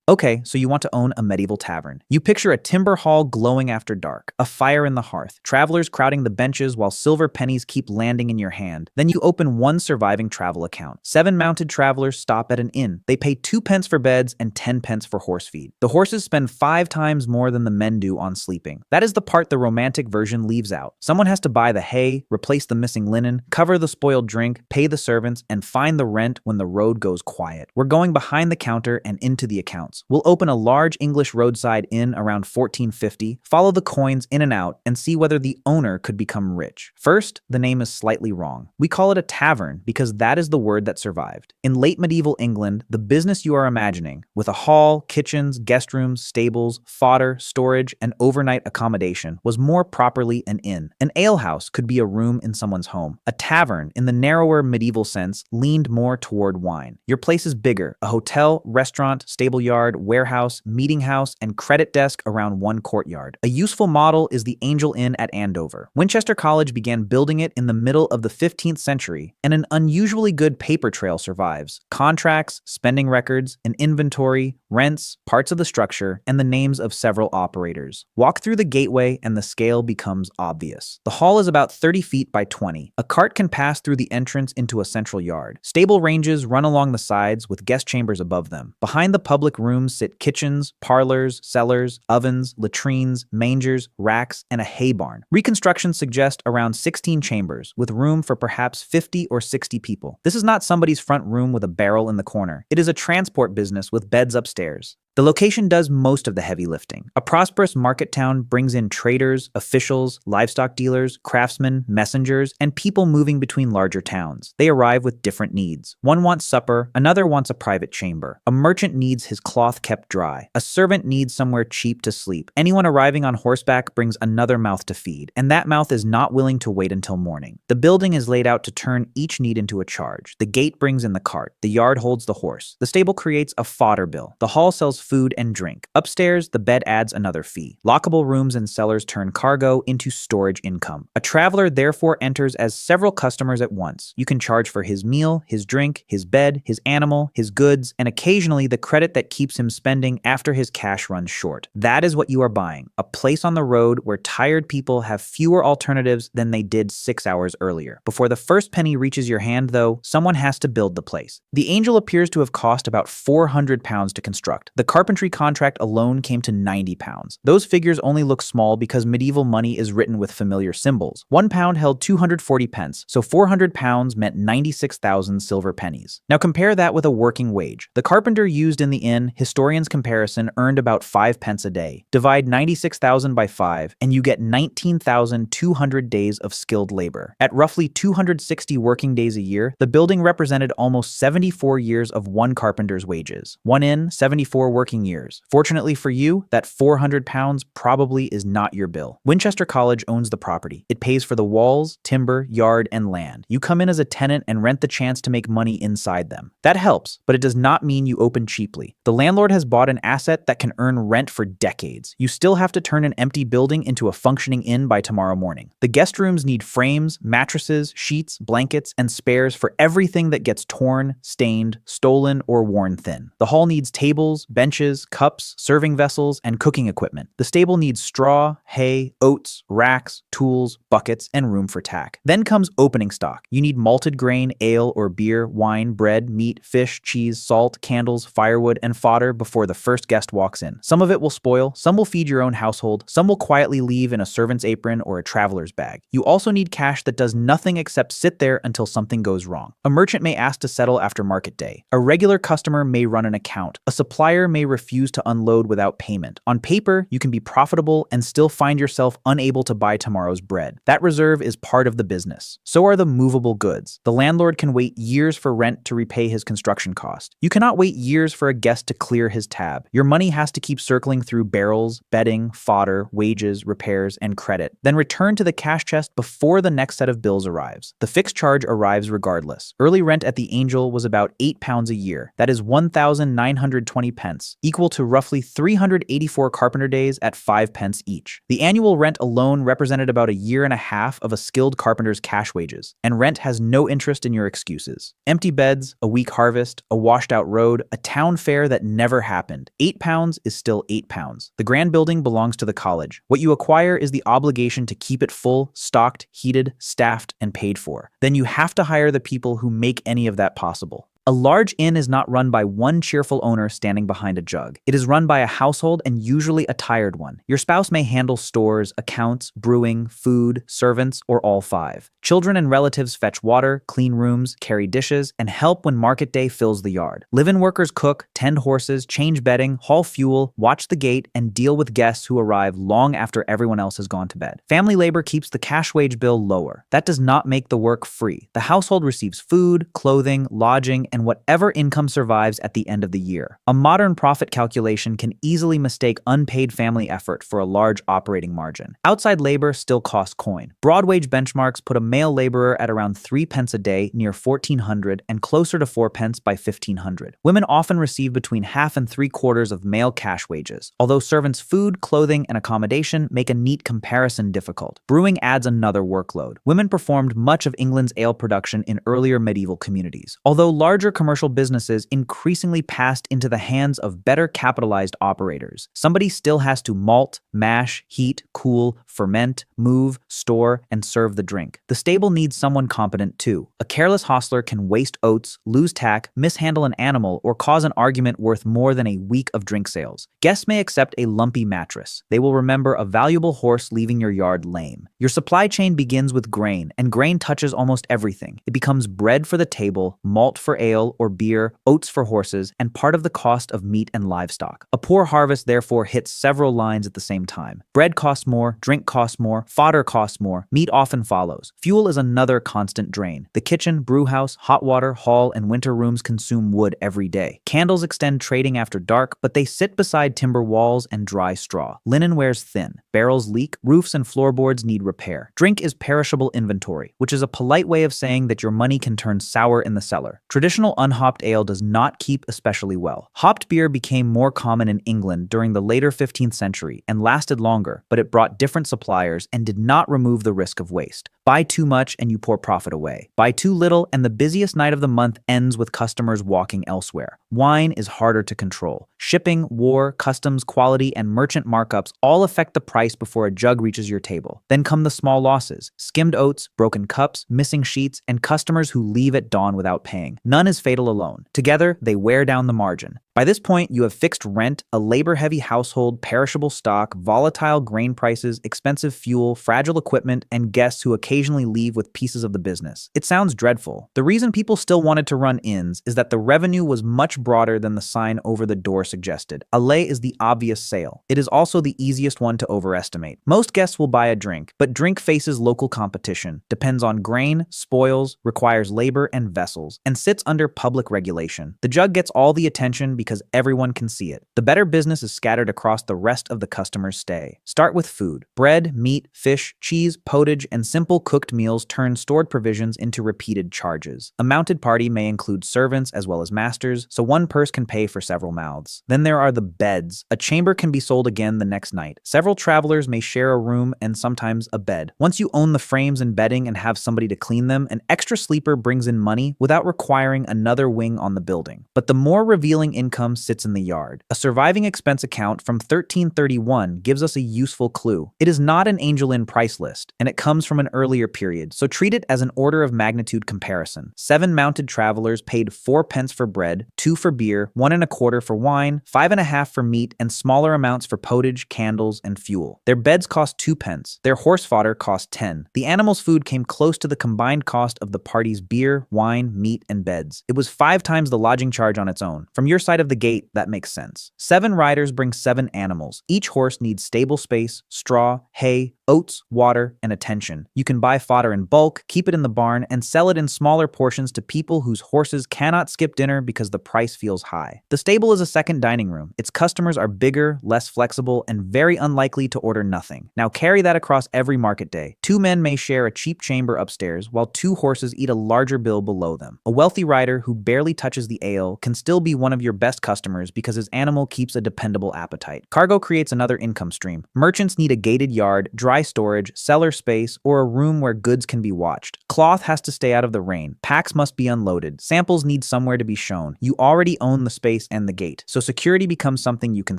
Okay, so you want to own a medieval tavern. You picture a timber hall glowing after dark, a fire in the hearth, travelers crowding the benches while silver pennies keep landing in your hand. Then you open one surviving travel account. 7 mounted travelers stop at an inn. They pay 2 pence for beds and 10 pence for horse feed. The horses spend 5 times more than the men do on sleeping. That is the part the romantic version leaves out. Someone has to buy the hay, replace the missing linen, cover the spoiled drink, pay the servants, and find the rent when the road goes quiet. We're going behind the counter and into the accounts. We'll open a large English roadside inn around 1450, follow the coins in and out, and see whether the owner could become rich. First, the name is slightly wrong. We call it a tavern because that is the word that survived. In late medieval England, the business you are imagining, with a hall, kitchens, guest rooms, stables, fodder, storage, and overnight accommodation, was more properly an inn. An alehouse could be a room in someone's home. A tavern, in the narrower medieval sense, leaned more toward wine. Your place is bigger: a hotel, restaurant, stable yard, warehouse, meeting house, and credit desk around one courtyard. A useful model is the Angel Inn at Andover. Winchester College began building it in the middle of the 15th century, and an unusually good paper trail survives: contracts, spending records, an inventory, rents, parts of the structure, and the names of several operators. Walk through the gateway and the scale becomes obvious. The hall is about 30 feet by 20. A cart can pass through the entrance into a central yard. Stable ranges run along the sides with guest chambers above them. Behind the public rooms sit kitchens, parlors, cellars, ovens, latrines, mangers, racks, and a hay barn. Reconstructions suggest around 16 chambers, with room for perhaps 50 or 60 people. This is not somebody's front room with a barrel in the corner. It is a transport business with beds upstairs. The location does most of the heavy lifting. A prosperous market town brings in traders, officials, livestock dealers, craftsmen, messengers, and people moving between larger towns. They arrive with different needs. One wants supper, another wants a private chamber. A merchant needs his cloth kept dry. A servant needs somewhere cheap to sleep. Anyone arriving on horseback brings another mouth to feed, and that mouth is not willing to wait until morning. The building is laid out to turn each need into a charge. The gate brings in the cart. The yard holds the horse. The stable creates a fodder bill. The hall sells food and drink. Upstairs, the bed adds another fee. Lockable rooms and cellars turn cargo into storage income. A traveler therefore enters as several customers at once. You can charge for his meal, his drink, his bed, his animal, his goods, and occasionally the credit that keeps him spending after his cash runs short. That is what you are buying: a place on the road where tired people have fewer alternatives than they did 6 hours earlier. Before the first penny reaches your hand, though, someone has to build the place. The Angel appears to have cost about £400 to construct. The carpentry contract alone came to £90. Those figures only look small because medieval money is written with familiar symbols. £1 held 240 pence, so £400 meant 96,000 silver pennies. Now compare that with a working wage. The carpenter used in the inn, historians' comparison, earned about 5 pence a day. Divide 96,000 by 5, and you get 19,200 days of skilled labor. At roughly 260 working days a year, the building represented almost 74 years of one carpenter's wages. One inn, 74 working years. Fortunately for you, that £400 probably is not your bill. Winchester College owns the property. It pays for the walls, timber, yard, and land. You come in as a tenant and rent the chance to make money inside them. That helps, but it does not mean you open cheaply. The landlord has bought an asset that can earn rent for decades. You still have to turn an empty building into a functioning inn by tomorrow morning. The guest rooms need frames, mattresses, sheets, blankets, and spares for everything that gets torn, stained, stolen, or worn thin. The hall needs tables, benches, cups, serving vessels, and cooking equipment. The stable needs straw, hay, oats, racks, tools, buckets, and room for tack. Then comes opening stock. You need malted grain, ale or beer, wine, bread, meat, fish, cheese, salt, candles, firewood, and fodder before the first guest walks in. Some of it will spoil, some will feed your own household, some will quietly leave in a servant's apron or a traveler's bag. You also need cash that does nothing except sit there until something goes wrong. A merchant may ask to settle after market day. A regular customer may run an account. A supplier may refuse to unload without payment. On paper, you can be profitable and still find yourself unable to buy tomorrow's bread. That reserve is part of the business. So are the movable goods. The landlord can wait years for rent to repay his construction cost. You cannot wait years for a guest to clear his tab. Your money has to keep circling through barrels, bedding, fodder, wages, repairs, and credit, then return to the cash chest before the next set of bills arrives. The fixed charge arrives regardless. Early rent at the Angel was about £8 a year. That is 1,920 pence. pence, equal to roughly 384 carpenter days at 5 pence each. The annual rent alone represented about a year and a half of a skilled carpenter's cash wages, and rent has no interest in your excuses. Empty beds, a weak harvest, a washed-out road, a town fair that never happened. £8 is still £8. The grand building belongs to the college. What you acquire is the obligation to keep it full, stocked, heated, staffed, and paid for. Then you have to hire the people who make any of that possible. A large inn is not run by one cheerful owner standing behind a jug. It is run by a household, and usually a tired one. Your spouse may handle stores, accounts, brewing, food, servants, or all five. Children and relatives fetch water, clean rooms, carry dishes, and help when market day fills the yard. Live-in workers cook, tend horses, change bedding, haul fuel, watch the gate, and deal with guests who arrive long after everyone else has gone to bed. Family labor keeps the cash wage bill lower. That does not make the work free. The household receives food, clothing, lodging, and whatever income survives at the end of the year. A modern profit calculation can easily mistake unpaid family effort for a large operating margin. Outside labor still costs coin. Broad wage benchmarks put a male laborer at around 3 pence a day, near 1,400, and closer to 4 pence by 1,500. Women often receive between half and 3/4 of male cash wages, although servants' food, clothing, and accommodation make a neat comparison difficult. Brewing adds another workload. Women performed much of England's ale production in earlier medieval communities, although larger commercial businesses increasingly passed into the hands of better capitalized operators. Somebody still has to malt, mash, heat, cool, ferment, move, store, and serve the drink. The stable needs someone competent too. A careless hostler can waste oats, lose tack, mishandle an animal, or cause an argument worth more than a week of drink sales. Guests may accept a lumpy mattress. They will remember a valuable horse leaving your yard lame. Your supply chain begins with grain, and grain touches almost everything. It becomes bread for the table, malt for ale or beer, oats for horses, and part of the cost of meat and livestock. A poor harvest therefore hits several lines at the same time. Bread costs more, drink costs more, fodder costs more, meat often follows. Fuel is another constant drain. The kitchen, brewhouse, hot water, hall, and winter rooms consume wood every day. Candles extend trading after dark, but they sit beside timber walls and dry straw. Linen wears thin. Barrels leak. Roofs and floorboards need repair. Drink is perishable inventory, which is a polite way of saying that your money can turn sour in the cellar. Traditional unhopped ale does not keep especially well. Hopped beer became more common in England during the later 15th century and lasted longer, but it brought different suppliers and did not remove the risk of waste. Buy too much and you pour profit away. Buy too little and the busiest night of the month ends with customers walking elsewhere. Wine is harder to control. Shipping, war, customs, quality, and merchant markups all affect the price before a jug reaches your table. Then come the small losses: skimmed oats, broken cups, missing sheets, and customers who leave at dawn without paying. None is fatal alone. Together, they wear down the margin. By this point, you have fixed rent, a labor-heavy household, perishable stock, volatile grain prices, expensive fuel, fragile equipment, and guests who occasionally leave with pieces of the business. It sounds dreadful. The reason people still wanted to run inns is that the revenue was much broader than the sign over the door suggested. A lay is the obvious sale. It is also the easiest one to overestimate. Most guests will buy a drink, but drink faces local competition, depends on grain, spoils, requires labor and vessels, and sits under public regulation. The jug gets all the attention because everyone can see it. The better business is scattered across the rest of the customer's stay. Start with food. Bread, meat, fish, cheese, potage, and simple cooked meals turn stored provisions into repeated charges. A mounted party may include servants as well as masters, so one purse can pay for several mouths. Then there are the beds. A chamber can be sold again the next night. Several travelers may share a room and sometimes a bed. Once you own the frames and bedding and have somebody to clean them, an extra sleeper brings in money without requiring another wing on the building. But the more revealing income sits in the yard. A surviving expense account from 1331 gives us a useful clue. It is not an Angel Inn price list, and it comes from an earlier period, so treat it as an order of magnitude comparison. 7 mounted travelers paid 4 pence for bread, 2 for beer, 1 1/4 for wine, 5 1/2 for meat, and smaller amounts for potage, candles, and fuel. Their beds cost 2 pence. Their horse fodder cost 10. The animals' food came close to the combined cost of the party's beer, wine, meat, and beds. It was 5 times the lodging charge on its own. From your side of the gate, that makes sense. 7 riders bring 7 animals. Each horse needs stable space, straw, hay, oats, water, and attention. You can buy fodder in bulk, keep it in the barn, and sell it in smaller portions to people whose horses cannot skip dinner because the price feels high. The stable is a second dining room. Its customers are bigger, less flexible, and very unlikely to order nothing. Now carry that across every market day. 2 men may share a cheap chamber upstairs, while 2 horses eat a larger bill below them. A wealthy rider who barely touches the ale can still be one of your best best customers because his animal keeps a dependable appetite. Cargo creates another income stream. Merchants need a gated yard, dry storage, cellar space, or a room where goods can be watched. Cloth has to stay out of the rain. Packs must be unloaded. Samples need somewhere to be shown. You already own the space and the gate, so security becomes something you can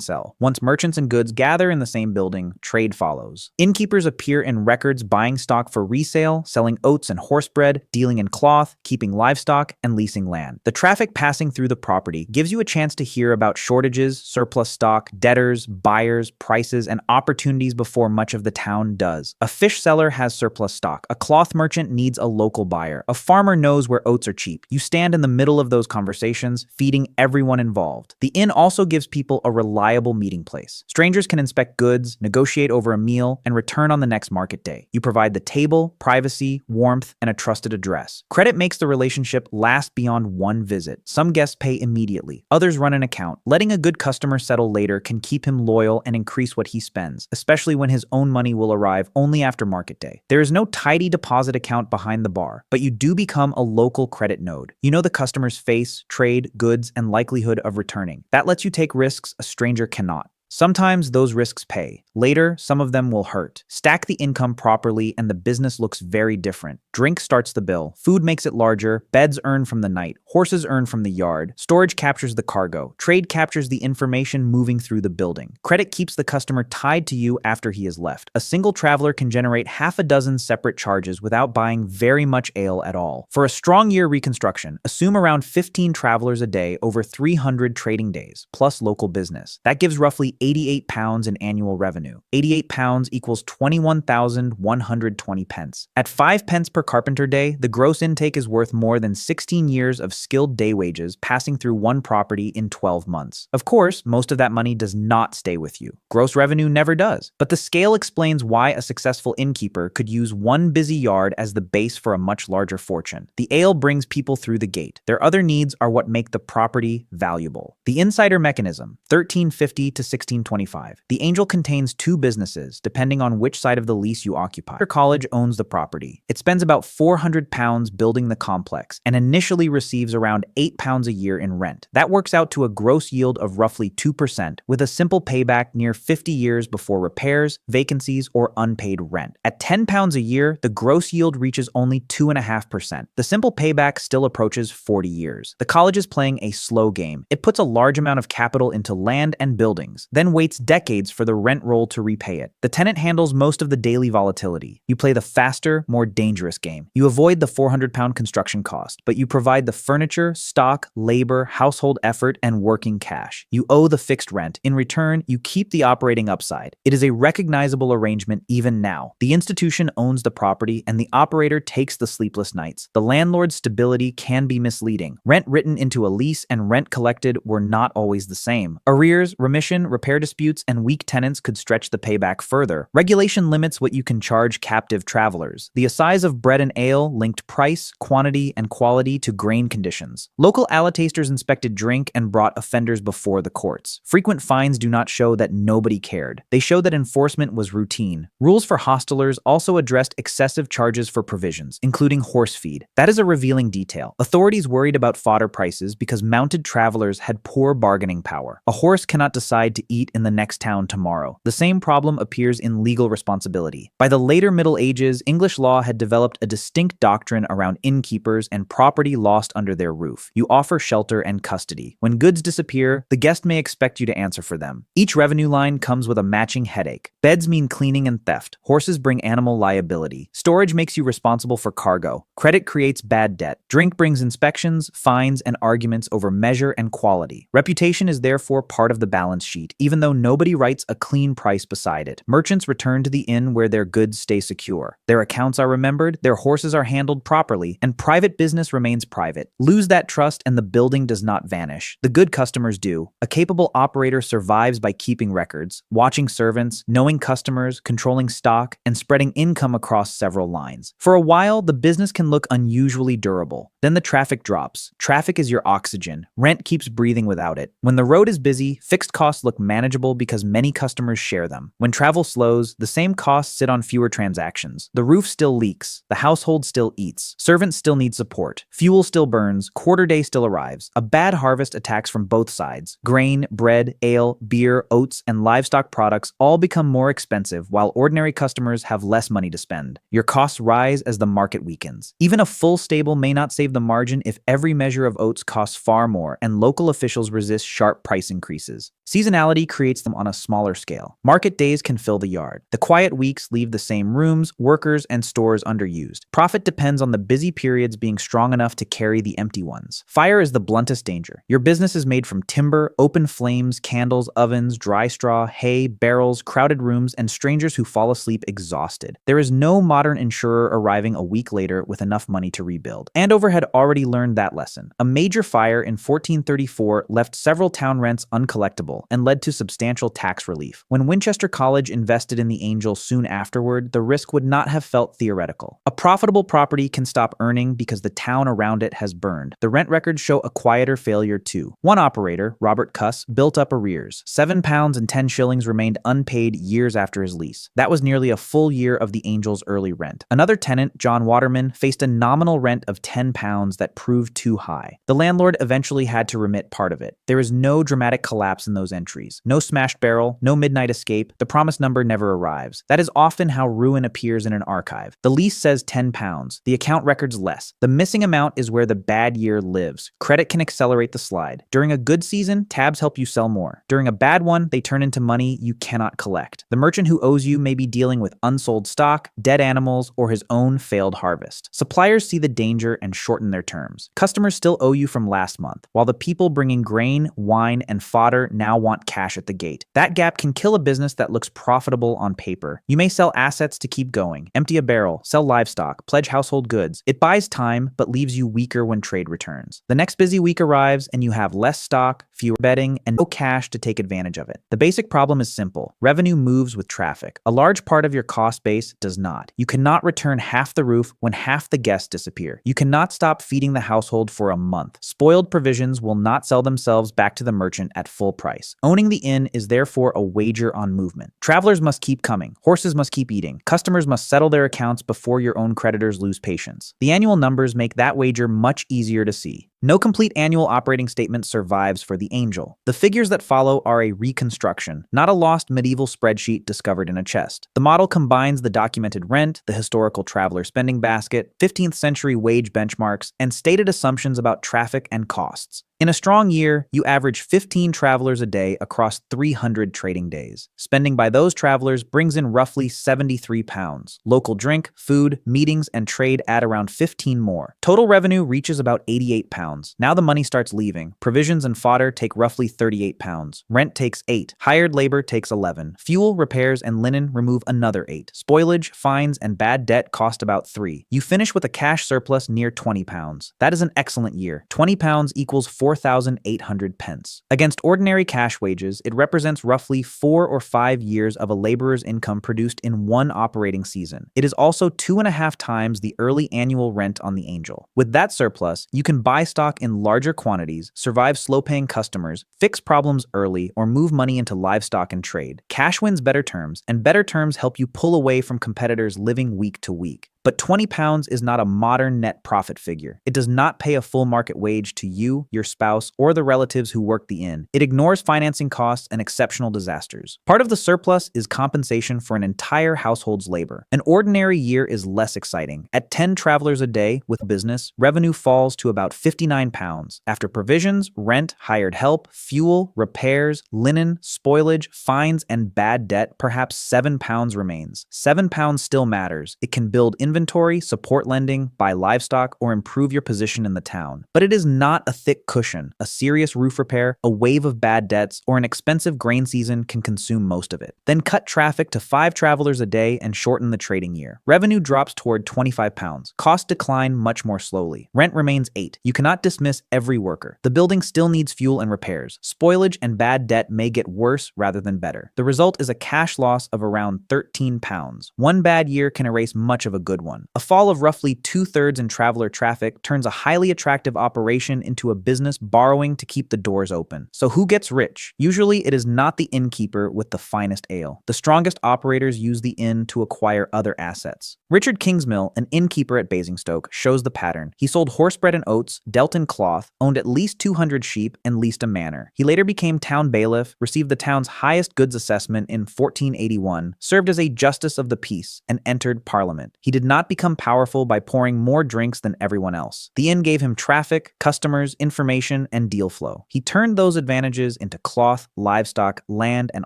sell. Once merchants and goods gather in the same building, trade follows. Innkeepers appear in records buying stock for resale, selling oats and horse bread, dealing in cloth, keeping livestock, and leasing land. The traffic passing through the property gives you a chance to hear about shortages, surplus stock, debtors, buyers, prices, and opportunities before much of the town does. A fish seller has surplus stock. A cloth merchant needs a local buyer. A farmer knows where oats are cheap. You stand in the middle of those conversations, feeding everyone involved. The inn also gives people a reliable meeting place. Strangers can inspect goods, negotiate over a meal, and return on the next market day. You provide the table, privacy, warmth, and a trusted address. Credit makes the relationship last beyond one visit. Some guests pay immediately. Others run an account. Letting a good customer settle later can keep him loyal and increase what he spends, especially when his own money will arrive only after market day. There is no tidy deposit account behind the bar, but you do become a local credit node. You know the customer's face, trade, goods, and likelihood of returning. That lets you take risks a stranger cannot. Sometimes those risks pay. Later, some of them will hurt. Stack the income properly and the business looks very different. Drink starts the bill. Food makes it larger. Beds earn from the night. Horses earn from the yard. Storage captures the cargo. Trade captures the information moving through the building. Credit keeps the customer tied to you after he has left. A single traveler can generate half a dozen separate charges without buying very much ale at all. For a strong year reconstruction, assume around 15 travelers a day over 300 trading days, plus local business. That gives roughly £88 in annual revenue. £88 equals 21,120 pence. At 5 pence per carpenter day, the gross intake is worth more than 16 years of skilled day wages passing through one property in 12 months. Of course, most of that money does not stay with you. Gross revenue never does. But the scale explains why a successful innkeeper could use one busy yard as the base for a much larger fortune. The ale brings people through the gate. Their other needs are what make the property valuable. The insider mechanism, 1350 to 1625. The Angel contains two businesses, depending on which side of the lease you occupy. College owns the property. It spends about £400 building the complex and initially receives around £8 a year in rent. That works out to a gross yield of roughly 2%, with a simple payback near 50 years before repairs, vacancies, or unpaid rent. At £10 a year, the gross yield reaches only 2.5%. The simple payback still approaches 40 years. The college is playing a slow game. It puts a large amount of capital into land and buildings, then waits decades for the rent roll to repay it. The tenant handles most of the daily volatility. You play the faster, more dangerous game. You avoid the £400 construction cost, but you provide the furniture, stock, labor, household effort, and working cash. You owe the fixed rent. In return, you keep the operating upside. It is a recognizable arrangement even now. The institution owns the property, and the operator takes the sleepless nights. The landlord's stability can be misleading. Rent written into a lease and rent collected were not always the same. Arrears, remission, repair disputes, and weak tenants could stretch the payback further. Regulation limits what you can charge captive travelers. The assize of bread and ale linked price, quantity, and quality to grain conditions. Local allatasters inspected drink and brought offenders before the courts. Frequent fines do not show that nobody cared. They show that enforcement was routine. Rules for hostelers also addressed excessive charges for provisions, including horse feed. That is a revealing detail. Authorities worried about fodder prices because mounted travelers had poor bargaining power. A horse cannot decide to eat in the next town tomorrow. The same problem appears in legal responsibility. By the later Middle Ages, English law had developed a distinct doctrine around innkeepers and property lost under their roof. You offer shelter and custody. When goods disappear, the guest may expect you to answer for them. Each revenue line comes with a matching headache. Beds mean cleaning and theft. Horses bring animal liability. Storage makes you responsible for cargo. Credit creates bad debt. Drink brings inspections, fines, and arguments over measure and quality. Reputation is therefore part of the balance sheet, even though nobody writes a clean price beside it. Merchants return to the inn where their goods stay secure. Their accounts are remembered, their horses are handled properly, and private business remains private. Lose that trust and the building does not vanish. The good customers do. A capable operator survives by keeping records, watching servants, knowing customers, controlling stock, and spreading income across several lines. For a while, the business can look unusually durable. Then the traffic drops. Traffic is your oxygen. Rent keeps breathing without it. When the road is busy, fixed costs look manageable manageable because many customers share them. When travel slows, the same costs sit on fewer transactions. The roof still leaks, the household still eats, servants still need support, fuel still burns, quarter day still arrives. A bad harvest attacks from both sides. Grain, bread, ale, beer, oats, and livestock products all become more expensive while ordinary customers have less money to spend. Your costs rise as the market weakens. Even a full stable may not save the margin if every measure of oats costs far more and local officials resist sharp price increases. Seasonality creates them on a smaller scale. Market days can fill the yard. The quiet weeks leave the same rooms, workers, and stores underused. Profit depends on the busy periods being strong enough to carry the empty ones. Fire is the bluntest danger. Your business is made from timber, open flames, candles, ovens, dry straw, hay, barrels, crowded rooms, and strangers who fall asleep exhausted. There is no modern insurer arriving a week later with enough money to rebuild. Andover had already learned that lesson. A major fire in 1434 left several town rents uncollectible and led to substantial tax relief. When Winchester College invested in the Angel soon afterward, the risk would not have felt theoretical. A profitable property can stop earning because the town around it has burned. The rent records show a quieter failure too. One operator, Robert Cuss, built up arrears. £7 and 10 shillings remained unpaid years after his lease. That was nearly a full year of the Angel's early rent. Another tenant, John Waterman, faced a nominal rent of £10 that proved too high. The landlord eventually had to remit part of it. There is no dramatic collapse in those entries. No smashed barrel, no midnight escape. The promised number never arrives. That is often how ruin appears in an archive. The lease says £10. The account records less. The missing amount is where the bad year lives. Credit can accelerate the slide. During a good season, tabs help you sell more. During a bad one, they turn into money you cannot collect. The merchant who owes you may be dealing with unsold stock, dead animals, or his own failed harvest. Suppliers see the danger and shorten their terms. Customers still owe you from last month, while the people bringing grain, wine, and fodder now want cash at the gate. That gap can kill a business that looks profitable on paper. You may sell assets to keep going, empty a barrel, sell livestock, pledge household goods. It buys time, but leaves you weaker when trade returns. The next busy week arrives, and you have less stock, fewer betting, and no cash to take advantage of it. The basic problem is simple. Revenue moves with traffic. A large part of your cost base does not. You cannot return half the roof when half the guests disappear. You cannot stop feeding the household for a month. Spoiled provisions will not sell themselves back to the merchant at full price. Owning the inn is therefore a wager on movement. Travelers must keep coming. Horses must keep eating. Customers must settle their accounts before your own creditors lose patience. The annual numbers make that wager much easier to see. No complete annual operating statement survives for the Angel. The figures that follow are a reconstruction, not a lost medieval spreadsheet discovered in a chest. The model combines the documented rent, the historical traveler spending basket, 15th century wage benchmarks, and stated assumptions about traffic and costs. In a strong year, you average 15 travelers a day across 300 trading days. Spending by those travelers brings in roughly £73. Local drink, food, meetings, and trade add around 15 more. Total revenue reaches about £88. Now the money starts leaving. Provisions and fodder take roughly £38. Rent takes $8. Hired labor takes $11. Fuel, repairs, and linen remove another $8. Spoilage, fines, and bad debt cost about $3. You finish with a cash surplus near £20. That is an excellent year. £20 equals 4,800 pence. Against ordinary cash wages, it represents roughly 4 or 5 years of a laborer's income produced in one operating season. It is also 2.5 times the early annual rent on the Angel. With that surplus, you can buy stock in larger quantities, survive slow-paying customers, fix problems early, or move money into livestock and trade. Cash wins better terms, and better terms help you pull away from competitors living week to week. But £20 is not a modern net profit figure. It does not pay a full market wage to you, your spouse, or the relatives who work the inn. It ignores financing costs and exceptional disasters. Part of the surplus is compensation for an entire household's labor. An ordinary year is less exciting. At 10 travelers a day with business, revenue falls to about £59. After provisions, rent, hired help, fuel, repairs, linen, spoilage, fines, and bad debt, perhaps £7 remains. £7 still matters. It can build inventory, support lending, buy livestock, or improve your position in the town. But it is not a thick cushion. A serious roof repair, a wave of bad debts, or an expensive grain season can consume most of it. Then cut traffic to 5 travelers a day and shorten the trading year. Revenue drops toward £25. Costs decline much more slowly. Rent remains $8. You cannot dismiss every worker. The building still needs fuel and repairs. Spoilage and bad debt may get worse rather than better. The result is a cash loss of around £13. One bad year can erase much of a good one. one. A fall of roughly 2/3 in traveler traffic turns a highly attractive operation into a business borrowing to keep the doors open. So who gets rich? Usually it is not the innkeeper with the finest ale. The strongest operators use the inn to acquire other assets. Richard Kingsmill, an innkeeper at Basingstoke, shows the pattern. He sold horse bread and oats, dealt in cloth, owned at least 200 sheep, and leased a manor. He later became town bailiff, received the town's highest goods assessment in 1481, served as a justice of the peace, and entered Parliament. He did not become powerful by pouring more drinks than everyone else. The inn gave him traffic, customers, information, and deal flow. He turned those advantages into cloth, livestock, land, and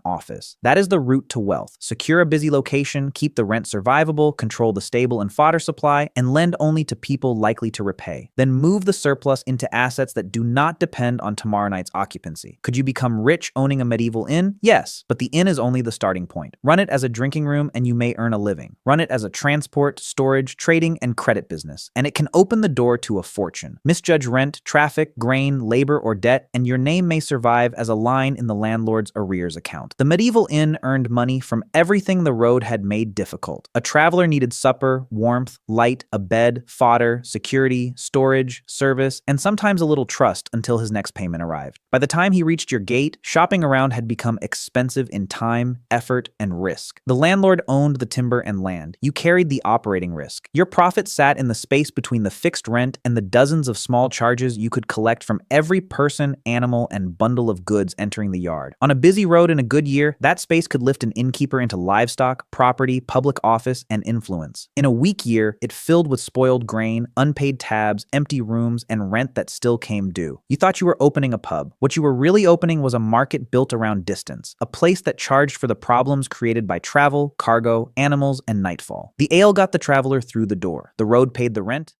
office. That is the route to wealth. Secure a busy location, keep the rent survivable, control the stable and fodder supply, and lend only to people likely to repay. Then move the surplus into assets that do not depend on tomorrow night's occupancy. Could you become rich owning a medieval inn? Yes, but the inn is only the starting point. Run it as a drinking room and you may earn a living. Run it as a transport, storage, trading, and credit business, and it can open the door to a fortune. Misjudge rent, traffic, grain, labor, or debt, and your name may survive as a line in the landlord's arrears account. The medieval inn earned money from everything the road had made difficult. A traveler needed supper, warmth, light, a bed, fodder, security, storage, service, and sometimes a little trust until his next payment arrived. By the time he reached your gate, shopping around had become expensive in time, effort, and risk. The landlord owned the timber and land. You carried the operating risk. Your profit sat in the space between the fixed rent and the dozens of small charges you could collect from every person, animal, and bundle of goods entering the yard. On a busy road in a good year, that space could lift an innkeeper into livestock, property, public office, and influence. In a weak year, it filled with spoiled grain, unpaid tabs, empty rooms, and rent that still came due. You thought you were opening a pub. What you were really opening was a market built around distance, a place that charged for the problems created by travel, cargo, animals, and nightfall. The ale got the traveler through the door. The road paid the rent,